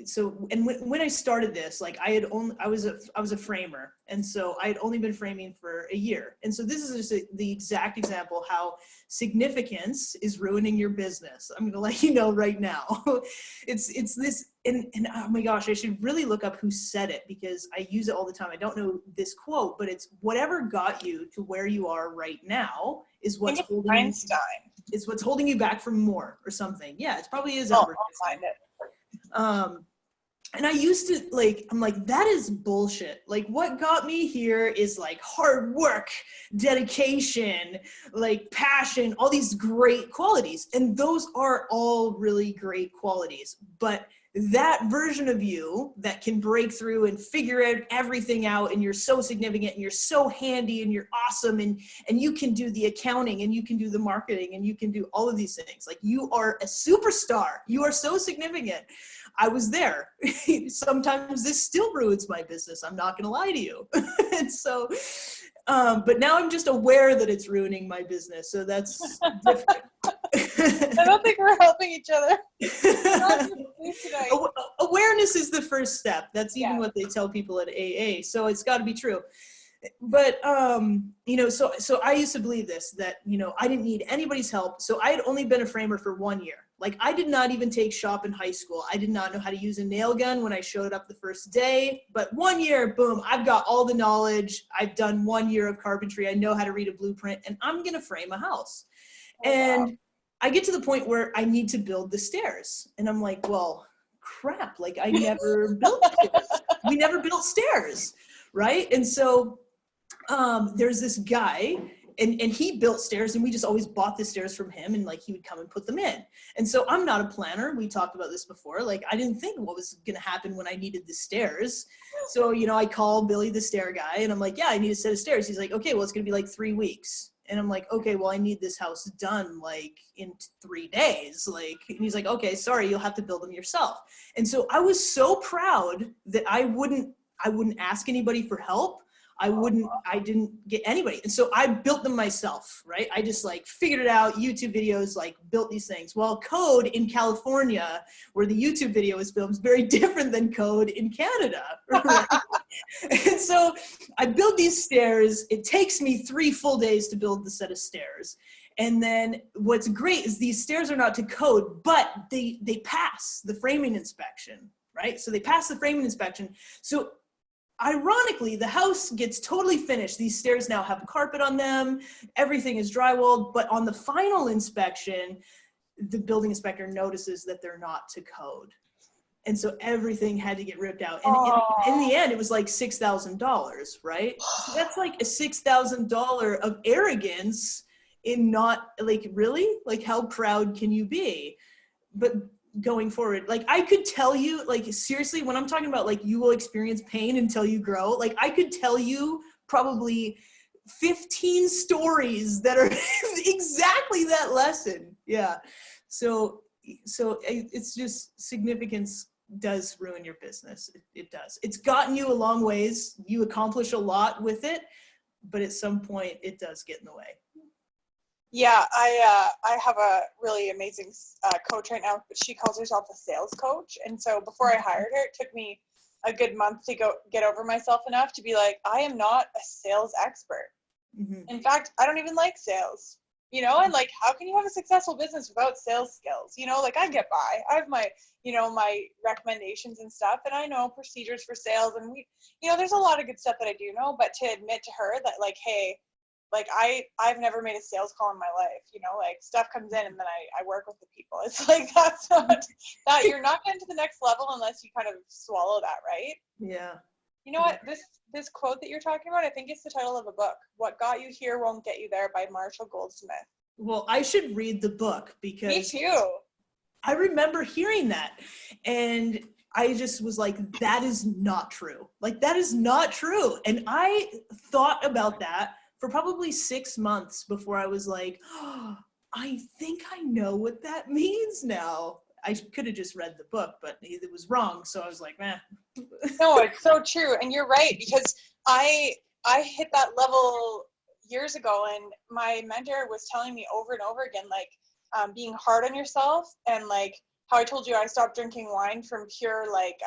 and when I started this, like, I was a framer, and so I had only been framing for a year. And so this is just the exact example how significance is ruining your business. I'm going to let you know right now. It's this, and oh my gosh, I should really look up who said it, because I use it all the time. I don't know this quote, but it's, whatever got you to where you are right now is what's holding Einstein. Is what's holding you back from more, or something. Yeah, it probably is. I'll find it. And I used to, like, I'm like, that is bullshit. Like, what got me here is like hard work, dedication, like passion, all these great qualities. And those are all really great qualities. But that version of you that can break through and figure out everything out, and you're so significant and you're so handy and you're awesome, and you can do the accounting and you can do the marketing and you can do all of these things. Like, you are a superstar. You are so significant. I was there. Sometimes this still ruins my business. I'm not going to lie to you. And so But now I'm just aware that it's ruining my business. So that's different. I don't think we're helping each other. Awareness is the first step. That's even what they tell people at AA. So it's got to be true. But, you know, so I used to believe this, that, you know, I didn't need anybody's help. So I had only been a framer for 1 year. Like, I did not even take shop in high school. I did not know how to use a nail gun when I showed up the first day. But 1 year, boom, I've got all the knowledge. I've done 1 year of carpentry. I know how to read a blueprint, and I'm going to frame a house. And I get to the point where I need to build the stairs. And I'm like, well, crap, like I never built stairs. We never built stairs, right? And so there's this guy, and he built stairs, and we just always bought the stairs from him, and like he would come and put them in. And so I'm not a planner. We talked about this before. Like, I didn't think what was going to happen when I needed the stairs. So, you know, I call Billy, the stair guy, and I'm like, yeah, I need a set of stairs. He's like, okay, well, it's going to be like 3 weeks. And I'm like, okay, well, I need this house done like in 3 days. Like, and he's like, okay, sorry, you'll have to build them yourself. And so I was so proud that I wouldn't ask anybody for help. I didn't get anybody. And so I built them myself, right? I just like figured it out, YouTube videos, like built these things. Well, code in California, where the YouTube video is filmed, is very different than code in Canada. Right? And so I build these stairs. It takes me 3 full days to build the set of stairs. And then what's great is these stairs are not to code, but they pass the framing inspection, right? So they pass the framing inspection. So ironically, the house gets totally finished. These stairs now have carpet on them. Everything is drywalled. But on the final inspection, the building inspector notices that they're not to code. And so everything had to get ripped out. And in the end, it was like $6,000, right? So that's like a $6,000 of arrogance in not, like, really? Like, how proud can you be? But going forward, like, I could tell you, like, seriously, when I'm talking about like you will experience pain until you grow, like I could tell you probably 15 stories that are exactly that lesson. Yeah. So it's just, significance does ruin your business. It does. It's gotten you a long ways. You accomplish a lot with it, but at some point it does get in the way. Yeah, I have a really amazing coach right now, but she calls herself a sales coach. And so before I hired her, it took me a good month to get over myself enough to be like, I am not a sales expert. Mm-hmm. In fact, I don't even like sales, you know, and like, how can you have a successful business without sales skills? You know, like I get by. I have my, you know, my recommendations and stuff, and I know procedures for sales, and we, you know, there's a lot of good stuff that I do know, but to admit to her that like, hey, like I've never made a sales call in my life, you know, like stuff comes in and then I work with the people. It's like, that's not, that you're not getting to the next level unless you kind of swallow that, right? Yeah. You know what, this quote that you're talking about, I think it's the title of a book. What Got You Here Won't Get You There by Marshall Goldsmith. Well, I should read the book because me too. I remember hearing that and I just was like, that is not true. Like, that is not true. And I thought about that for probably 6 months before I was like, oh, I think I know what that means now. I could have just read the book, but it was wrong. So I was like, meh. No, it's so true. And you're right, because I hit that level years ago, and my mentor was telling me over and over again, like being hard on yourself, and like how I told you I stopped drinking wine from pure like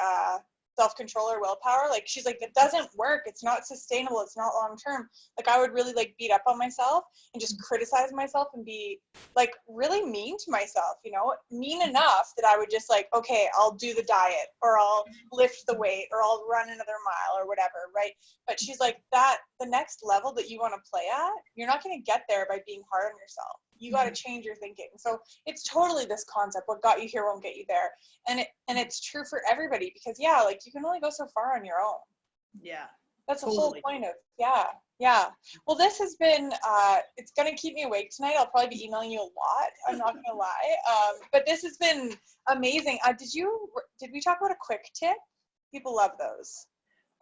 self-control or willpower. Like, she's like, it doesn't work. It's not sustainable. It's not long-term. Like, I would really like beat up on myself and just criticize myself and be like really mean to myself, you know, mean enough that I would just like, okay, I'll do the diet, or I'll lift the weight, or I'll run another mile or whatever. Right. But she's like, that the next level that you want to play at, you're not going to get there by being hard on yourself. You got to change your thinking. So it's totally this concept, what got you here won't get you there. And it's true for everybody, because yeah, like you can only go so far on your own. Yeah. That's totally. The whole point of, yeah. Well, this has been, it's going to keep me awake tonight. I'll probably be emailing you a lot. I'm not going to lie. But this has been amazing. Did we talk about a quick tip? People love those.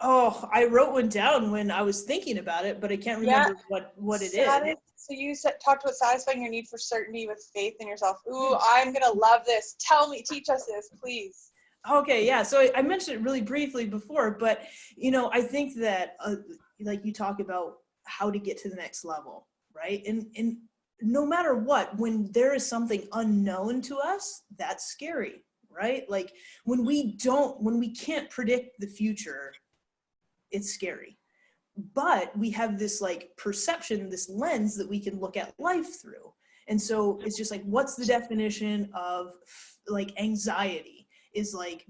Oh, I wrote one down when I was thinking about it, but I can't remember what it is. So you talked about satisfying your need for certainty with faith in yourself. Ooh, I'm going to love this. Teach us this, please. Okay, yeah. So I mentioned it really briefly before, but, you know, I think that, like you talk about how to get to the next level, right? And no matter what, when there is something unknown to us, that's scary, right? Like when we can't predict the future, it's scary. But we have this like perception, this lens that we can look at life through. And so it's just like, what's the definition of like anxiety? Is like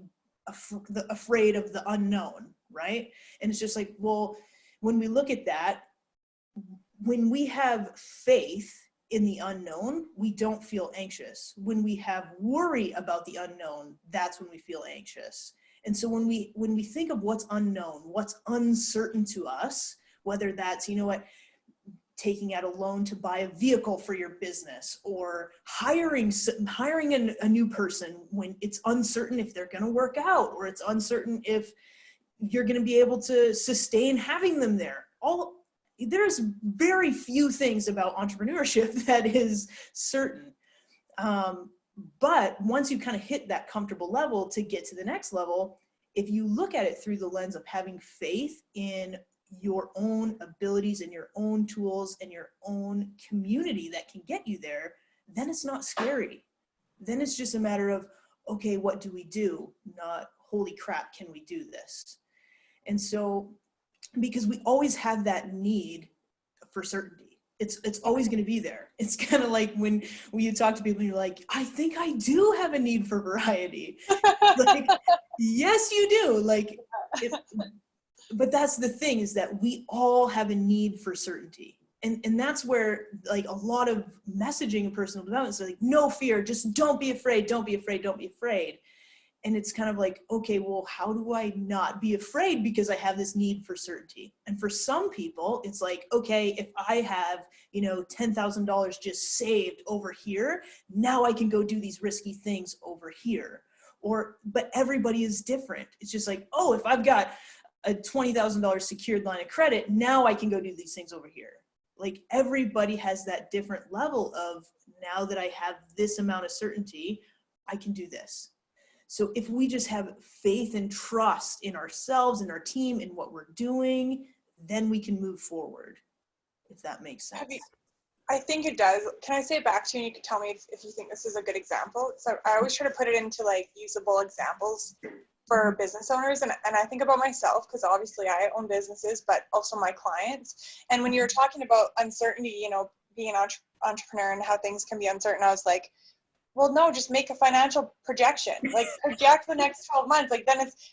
afraid of the unknown, right? And it's just like, well, when we look at that, when we have faith in the unknown, we don't feel anxious. When we have worry about the unknown, that's when we feel anxious. And so when we think of what's unknown, what's uncertain to us, whether that's, you know what, taking out a loan to buy a vehicle for your business, or hiring a new person when it's uncertain if they're going to work out, or it's uncertain if you're going to be able to sustain having them there. There's very few things about entrepreneurship that is certain. But once you kind of hit that comfortable level to get to the next level, if you look at it through the lens of having faith in your own abilities and your own tools and your own community that can get you there, then it's not scary. Then it's just a matter of, okay, what do we do? Not, holy crap, can we do this? And so, because we always have that need for certainty. It's always going to be there. It's kind of like when you talk to people and you're like, I think I do have a need for variety. Like, yes, you do. Like, but that's the thing, is that we all have a need for certainty. And that's where like a lot of messaging in personal development is like, no fear, just don't be afraid, don't be afraid, don't be afraid. And it's kind of like, okay, well, how do I not be afraid because I have this need for certainty? And for some people, it's like, okay, if I have, $10,000 just saved over here, now I can go do these risky things over here. But everybody is different. It's just like, oh, if I've got a $20,000 secured line of credit, now I can go do these things over here. Like everybody has that different level of, now that I have this amount of certainty, I can do this. So if we just have faith and trust in ourselves and our team and what we're doing, then we can move forward, if that makes sense. I think it does. Can I say it back to you and you can tell me if you think this is a good example? So I always try to put it into like usable examples for business owners. And I think about myself, because obviously I own businesses, but also my clients. And when you were talking about uncertainty, being an entrepreneur and how things can be uncertain, I was like, well, no, just make a financial projection, like project the next 12 months.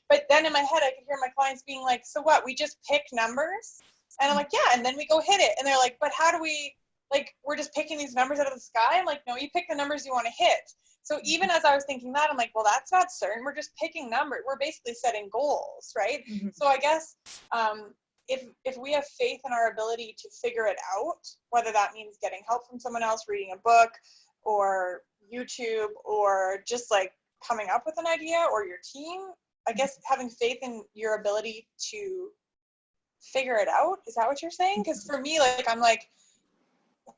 But then in my head, I could hear my clients being like, so what, we just pick numbers? And I'm like, yeah, and then we go hit it. And they're like, but how do we, like, we're just picking these numbers out of the sky? I'm like, no, you pick the numbers you want to hit. So even as I was thinking that, I'm like, well, that's not certain. We're just picking numbers. We're basically setting goals, right? Mm-hmm. So I guess if we have faith in our ability to figure it out, whether that means getting help from someone else, reading a book, or YouTube, or just like coming up with an idea, or your team, I guess having faith in your ability to figure it out. Is that what you're saying? Because for me, like, I'm like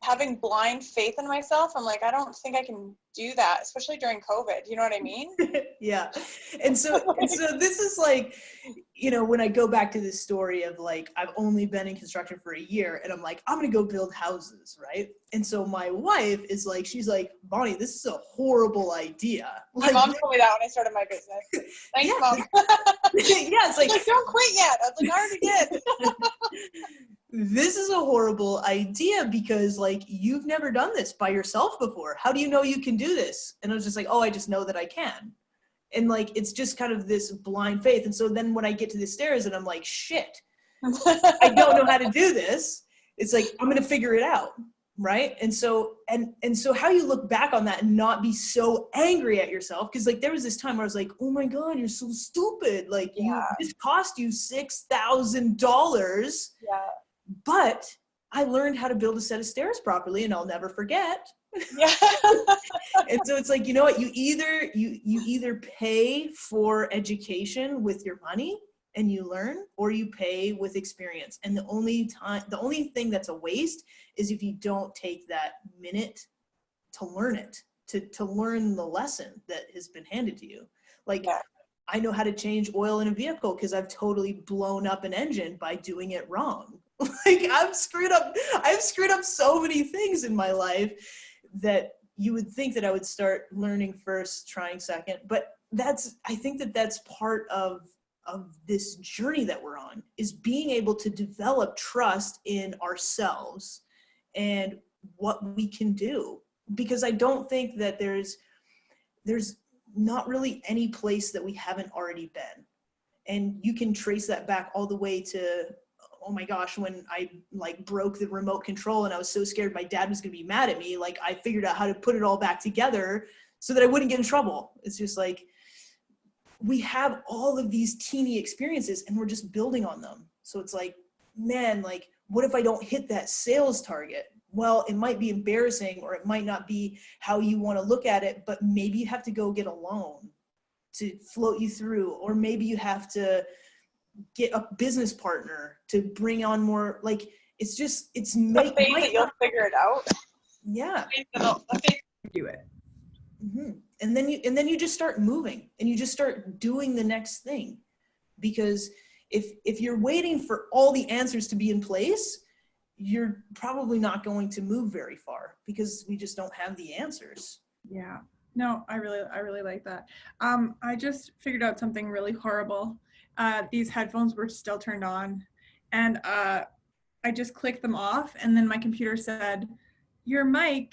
having blind faith in myself. I'm like, I don't think I can do that, especially during COVID. You know what I mean? Yeah. And so this is like, when I go back to this story of like, I've only been in construction for a year and I'm like, I'm going to go build houses. Right. And so my wife is like, she's like, Bonnie, this is a horrible idea. My mom told me that when I started my business. Thanks, Mom. Yeah. It's like, don't quit yet. I was like, I already did. This is a horrible idea because like, you've never done this by yourself before. How do you know you can do this? And I was just like, oh, I just know that I can. And like, it's just kind of this blind faith. And so then when I get to the stairs and I'm like, shit, I don't know how to do this. It's like, I'm going to figure it out. Right. And so, and so how you look back on that and not be so angry at yourself. Cause like, there was this time where I was like, oh my God, you're so stupid. Like this cost you $6,000. Yeah. But I learned how to build a set of stairs properly and I'll never forget. Yeah. And so it's like, you know what, you either pay for education with your money and you learn, or you pay with experience. And the only thing that's a waste is if you don't take that minute to learn it, to learn the lesson that has been handed to you. Like, I know how to change oil in a vehicle because I've totally blown up an engine by doing it wrong. Like I've screwed up so many things in my life that you would think that I would start learning first, trying second. But I think that that's part of this journey that we're on, is being able to develop trust in ourselves and what we can do. Because I don't think that there's not really any place that we haven't already been. And you can trace that back all the way to, oh my gosh, when I like broke the remote control and I was so scared my dad was going to be mad at me, like I figured out how to put it all back together so that I wouldn't get in trouble. It's just like, we have all of these teeny experiences and we're just building on them. So it's like, man, like, what if I don't hit that sales target? Well, it might be embarrassing, or it might not be how you want to look at it, but maybe you have to go get a loan to float you through, or maybe you have to get a business partner to bring on more. Like, it's just, it's the faith that you'll figure it out. Yeah. Do it. Mm-hmm. And then you just start moving and you just start doing the next thing. Because if you're waiting for all the answers to be in place, you're probably not going to move very far, because we just don't have the answers. Yeah. No, I really like that. I just figured out something really horrible. These headphones were still turned on, and I just clicked them off, and then my computer said, your MacBook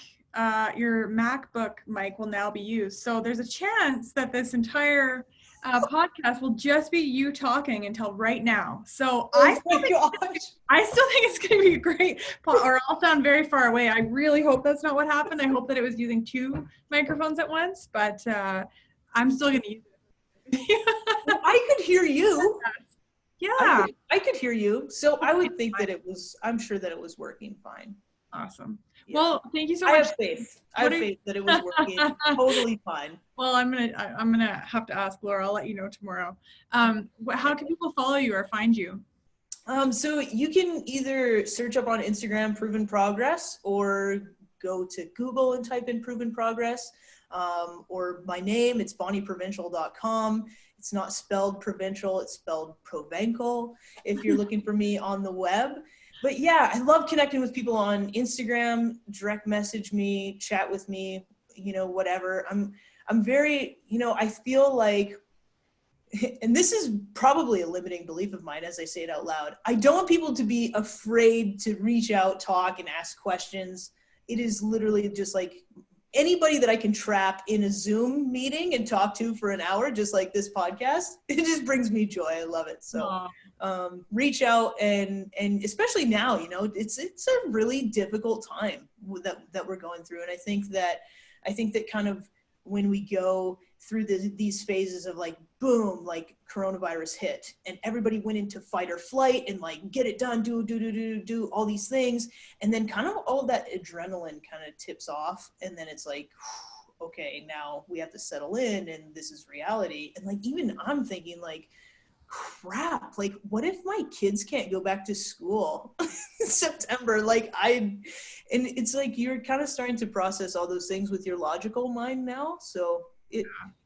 mic will now be used. So there's a chance that this entire podcast will just be you talking until right now. So I still think it's going to be great, or I'll sound very far away. I really hope that's not what happened. I hope that it was using 2 microphones at once, but I'm still going to use it. Well, I could hear you. Yeah. I could hear you. So I would think that I'm sure that it was working fine. Awesome. Yeah. Well, thank you so much. I have faith. I have faith that it was working totally fine. Well, I'm gonna have to ask Laura. I'll let you know tomorrow. How can people follow you or find you? So you can either search up on Instagram Proven Progress, or go to Google and type in Proven Progress, or my name. It's bonnieprovincial.com. It's not spelled Provincial, it's spelled Provencal if you're looking for me on the web. But yeah, I love connecting with people on Instagram. Direct message me, chat with me, whatever. I'm very, I feel like, and this is probably a limiting belief of mine as I say it out loud, I don't want people to be afraid to reach out, talk, and ask questions. It is literally just like anybody that I can trap in a Zoom meeting and talk to for an hour, just like this podcast, it just brings me joy. I love it. So reach out, and especially now, it's a really difficult time that we're going through. And I think that kind of when we go through these phases of like, boom, like coronavirus hit and everybody went into fight or flight and like, get it done, do all these things. And then kind of all that adrenaline kind of tips off. And then it's like, okay, now we have to settle in and this is reality. And like, even I'm thinking like, crap, like what if my kids can't go back to school in September? And it's like, you're kind of starting to process all those things with your logical mind now. So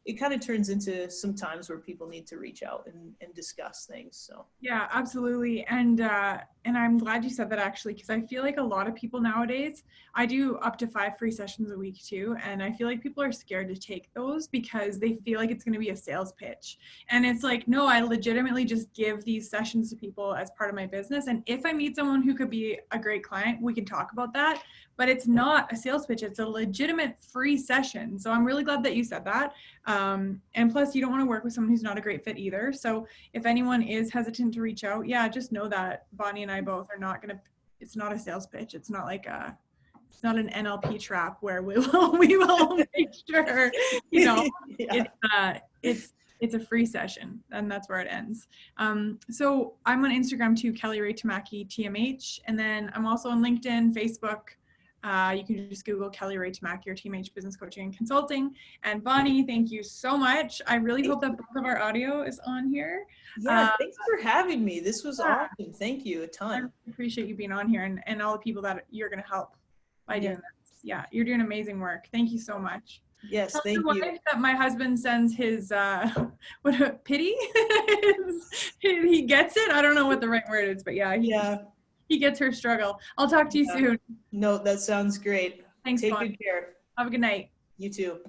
it kind of turns into some times where people need to reach out and discuss things. So yeah, absolutely. And I'm glad you said that, actually, because I feel like a lot of people nowadays, I do up to 5 free sessions a week too. And I feel like people are scared to take those because they feel like it's going to be a sales pitch. And it's like, no, I legitimately just give these sessions to people as part of my business. And if I meet someone who could be a great client, we can talk about that. But it's not a sales pitch. It's a legitimate free session. So I'm really glad that you said that. And plus, you don't want to work with someone who's not a great fit either. So if anyone is hesitant to reach out, yeah, just know that Bonnie and I both are not going to, it's not a sales pitch. It's not like it's not an NLP trap where we will make sure, yeah. It's a free session, and that's where it ends. So I'm on Instagram too, Kelly Ray Tamaki, TMH. And then I'm also on LinkedIn, Facebook. You can just Google Kelly Ray Tamaki or TMH Business Coaching and Consulting. And Bonnie, thank you so much. I really hope that both of our audio is on here. Yeah, thanks for having me. This was awesome. Thank you a ton. I appreciate you being on here, and all the people that you're going to help by doing this. Yeah, you're doing amazing work. Thank you so much. Yes, thank you. That my husband sends his pity. He gets it. I don't know what the right word is, but yeah. he gets her struggle. I'll talk to you soon. No, that sounds great. Thanks, Take Fawn. good care. Have a good night. You too.